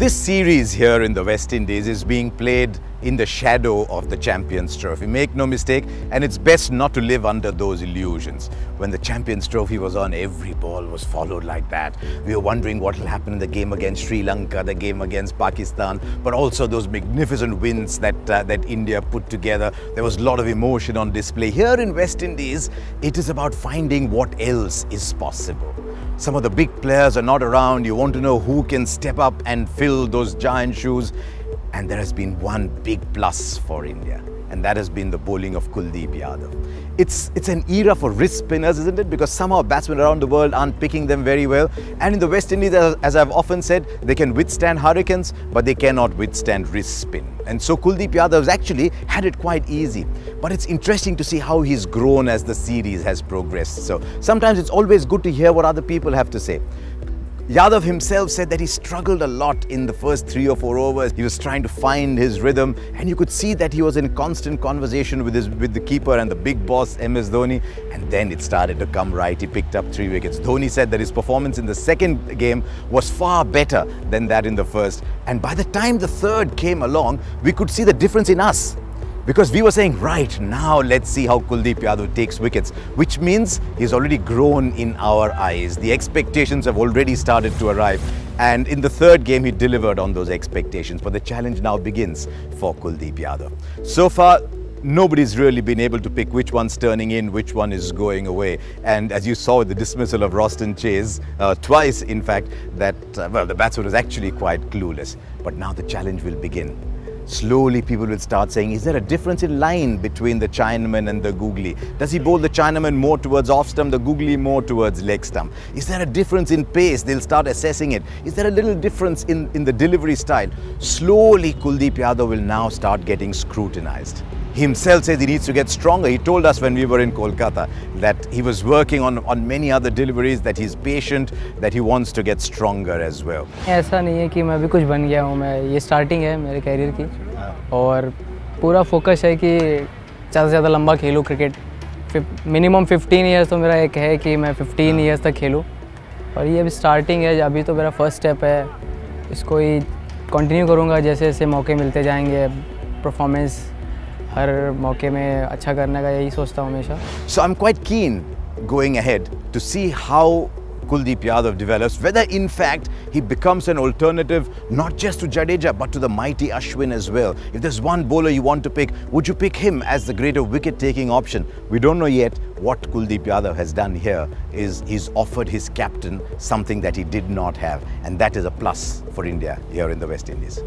This series here in the West Indies is being played in the shadow of the Champions Trophy. Make no mistake, and it's best not to live under those illusions. When the Champions Trophy was on, every ball was followed like that. We were wondering what will happen in the game against Sri Lanka, the game against Pakistan, but also those magnificent wins that India put together. There was a lot of emotion on display. Here in West Indies, it is about finding what else is possible. Some of the big players are not around. You want to know who can step up and fill those giant shoes. And there has been one big plus for India, and that has been the bowling of Kuldeep Yadav. It's an era for wrist spinners, isn't it? Because somehow batsmen around the world aren't picking them very well. And in the West Indies, as I've often said, they can withstand hurricanes, but they cannot withstand wrist spin. And so Kuldeep Yadav's actually had it quite easy. But it's interesting to see how he's grown as the series has progressed. So sometimes it's always good to hear what other people have to say. Yadav himself said that he struggled a lot in the first 3 or 4 overs. He was trying to find his rhythm, and you could see that he was in constant conversation with the keeper and the big boss MS Dhoni, and then it started to come right. He picked up 3 wickets. Dhoni said that his performance in the second game was far better than that in the first, and by the time the third came along, we could see the difference in us. Because we were saying, right, now let's see how Kuldeep Yadav takes wickets, which means he's already grown in our eyes. The expectations have already started to arrive. And in the third game, he delivered on those expectations. But the challenge now begins for Kuldeep Yadav. So far, nobody's really been able to pick which one's turning in, which one is going away. And as you saw with the dismissal of Roston Chase, twice in fact, that, well, the batsman was actually quite clueless. But now the challenge will begin. Slowly people will start saying, is there a difference in line between the Chinaman and the googly? Does he bowl the Chinaman more towards off stump, the googly more towards leg stump? Is there a difference in pace? They'll start assessing it. Is there a little difference in the delivery style? Slowly Kuldeep Yadav will now start getting scrutinized. He himself says he needs to get stronger. He told us when we were in Kolkata that he was working on many other deliveries, that he's patient, that he wants to get stronger as well. ऐसा नहीं है कि मैं अभी कुछ बन गया हूँ, मैं ये स्टार्टिंग है मेरे कैरियर की और पूरा फोकस है कि ज़्यादा से ज़्यादा लंबा खेलूँ क्रिकेट। मिनिमम 15 इयर्स तो मेरा एक है कि मैं 15 इयर्स तक खेलूँ और ये अभी स्टार्टिंग है, अभी तो मेरा फर्स्ट स्टेप है। इसको ही कंटिन्यू करूँगा, जैसे जैसे मौके मिलते जाएंगे, परफॉर्मेंस हर मौके में अच्छा करने का यही सोचता हूँ हमेशा। So I'm quite keen going ahead to see how Kuldeep Yadav develops, whether in fact he becomes an alternative not just to Jadeja but to the mighty Ashwin as well. If there's one bowler you want to pick, would you pick him as the greater wicket-taking option? We don't know yet. What Kuldeep Yadav has done here is he's offered his captain something that he did not have, and that is a plus for India here in the West Indies.